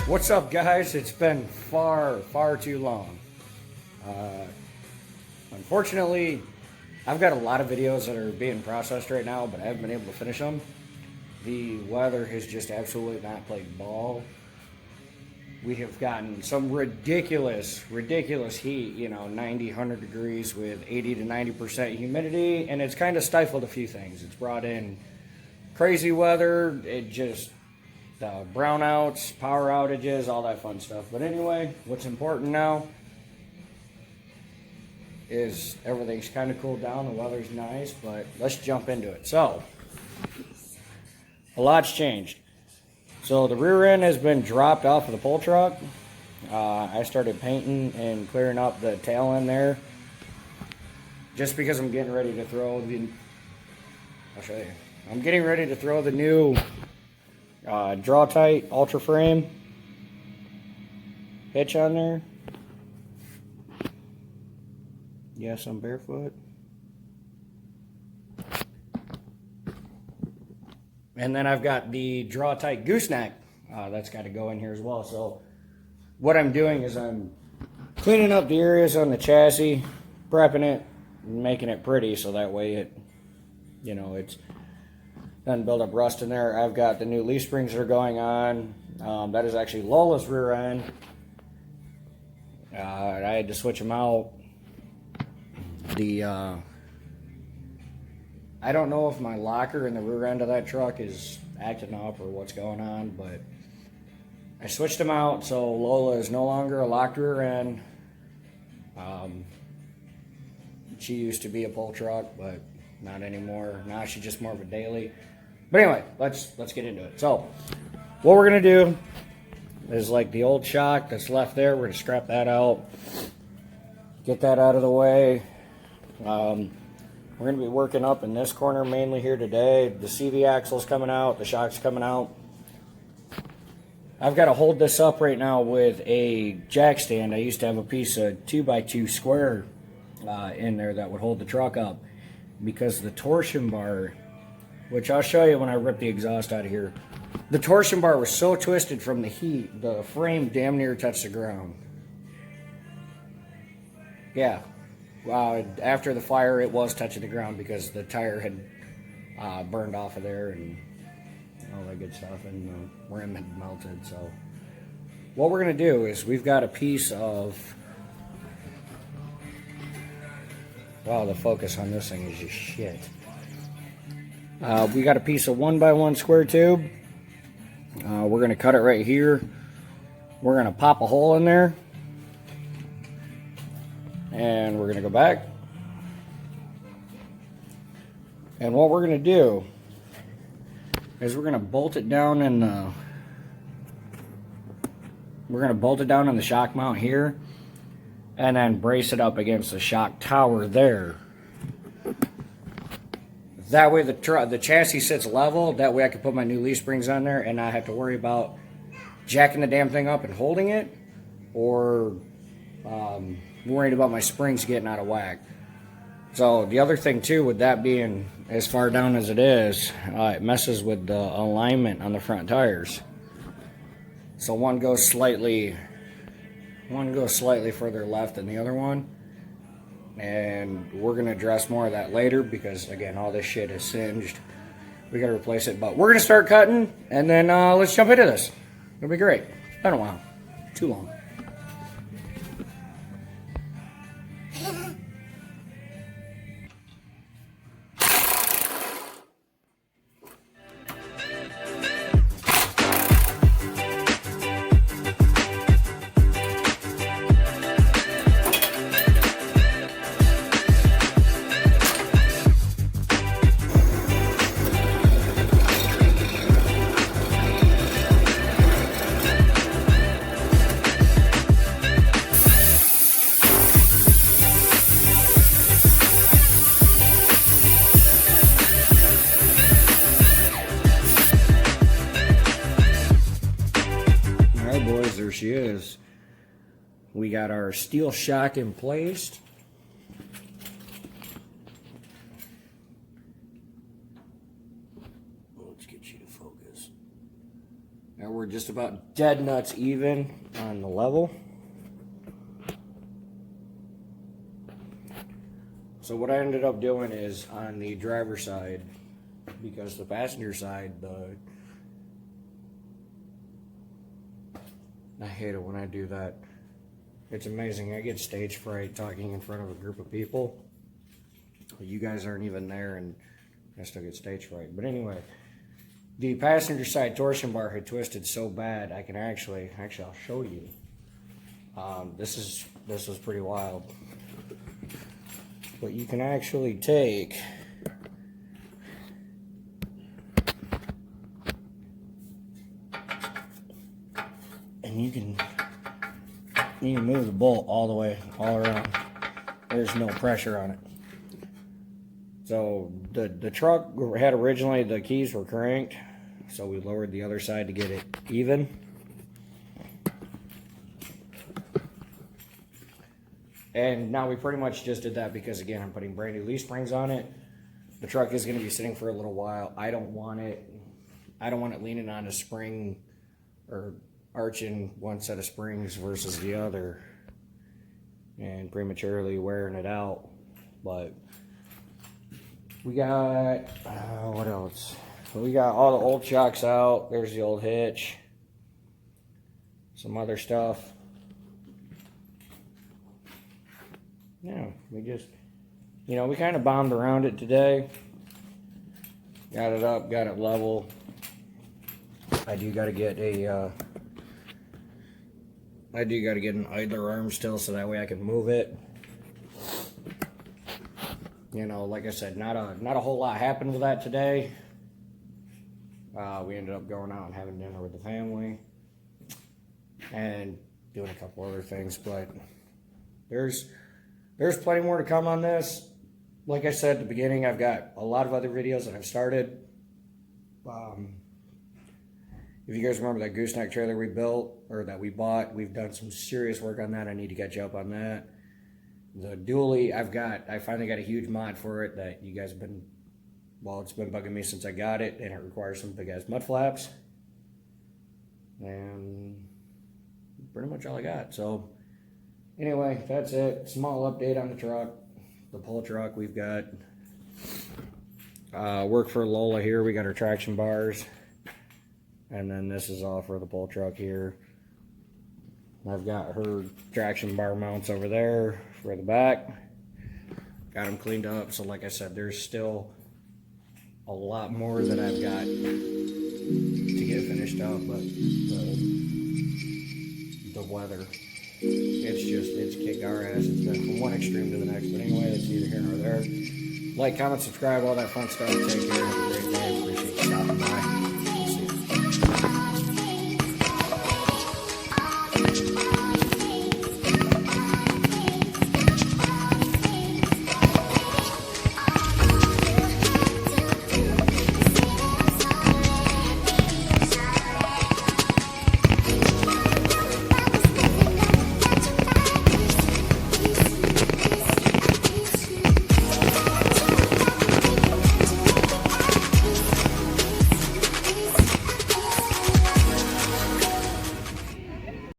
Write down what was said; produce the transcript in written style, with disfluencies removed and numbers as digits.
What's up, guys? It's been far too long. Unfortunately, I've got a lot of videos that are being processed right now, but I haven't been able to finish them. The weather has just absolutely not played ball. We have gotten some ridiculous heat, 90, 100 degrees with 80 to 90% humidity, and it's kind of stifled a few things. It's brought in crazy weather, brownouts, power outages, all that fun stuff. But anyway, what's important now is everything's kind of cooled down, the weather's nice, but let's jump into it. So, a lot's changed. So the rear end has been dropped off of the pull truck. I started painting and clearing up the tail end there, just because I'm getting ready to throw the, I'll show you. I'm getting ready to throw the new draw tight ultra frame hitch on there. Yes, I'm barefoot. And then I've got the draw tight gooseneck that's got to go in here as well. So what I'm doing is I'm cleaning up the areas on the chassis, prepping it, and making it pretty so that way it, it's doesn't build up rust in there. I've got the new leaf springs that are going on. That is actually Lola's rear end. I had to switch them out. I don't know if my locker in the rear end of that truck is acting up or what's going on, but I switched them out, so Lola is no longer a locked rear end. She used to be a pull truck, but not anymore. Now she's just more of a daily. But anyway, let's get into it. So, what we're gonna do is, like, the old shock that's left there, we're gonna scrap that out, get that out of the way. We're going to be working up in this corner mainly here today. The CV axle's coming out, the shock's coming out. I've got to hold this up right now with a jack stand. I used to have a piece of 2x2 square in there that would hold the truck up, because the torsion bar, which I'll show you when I rip the exhaust out of here, the torsion bar was so twisted from the heat, the frame damn near touched the ground. Yeah. After the fire, it was touching the ground because the tire had burned off of there and all that good stuff, and the rim had melted. So what we're going to do is, we've got a piece of, wow, the focus on this thing is just shit. We got a piece of 1x1 square tube. We're going to cut it right here. We're going to pop a hole in there. And we're going to go back. And what we're going to do is we're going to bolt it down in the, shock mount here, and then brace it up against the shock tower there. That way the chassis sits level. That way I can put my new leaf springs on there and not have to worry about jacking the damn thing up and holding it, or worried about my springs getting out of whack. So the other thing too, with that being as far down as it is, it messes with the alignment on the front tires. So one goes slightly further left than the other one, and we're going to address more of that later, because again, all this shit is singed. We got to replace it, but we're going to start cutting, and then let's jump into this. It'll be great. It's been a while. Too long. There she is. We got our steel shock in place. Let's get you to focus. And we're just about dead nuts even on the level. So what I ended up doing is on the driver's side, because the passenger side, I hate it when I do that. It's amazing. I get stage fright talking in front of a group of people. You guys aren't even there and I still get stage fright. But anyway, the passenger side torsion bar had twisted so bad I can actually I'll show you. This was pretty wild. But you can actually take and you can move the bolt all the way, all around. There's no pressure on it. So the truck had originally, the keys were cranked, so we lowered the other side to get it even. And now we pretty much just did that because, again, I'm putting brand new leaf springs on it. The truck is going to be sitting for a little while. I don't want it leaning on a spring or arching one set of springs versus the other and prematurely wearing it out. But we got, what else? We got all the old shocks out. There's the old hitch. Some other stuff. Yeah, we just, we kind of bombed around it today. Got it up, got it level. I do got to get an idler arm still so that way I can move it. Like I said, not a whole lot happened with that today. We ended up going out and having dinner with the family and doing a couple other things, but there's plenty more to come on this. Like I said at the beginning, I've got a lot of other videos that I've started. If you guys remember that gooseneck trailer we built, or that we bought, we've done some serious work on that. I need to catch up on that. The dually, I finally got a huge mod for it that you guys have been, it's been bugging me since I got it, and it requires some big ass mud flaps. And pretty much all I got. So anyway, that's it. Small update on the truck, the pull truck. We've got work for Lola here. We got our traction bars. And then this is all for the pull truck here. I've got her traction bar mounts over there for the back. Got them cleaned up. So like I said, there's still a lot more that I've got to get finished up. But the weather, it's kicked our ass. It's been from one extreme to the next. But anyway, that's neither here nor there. Like, comment, subscribe, all that fun stuff. Take care. Have a great day.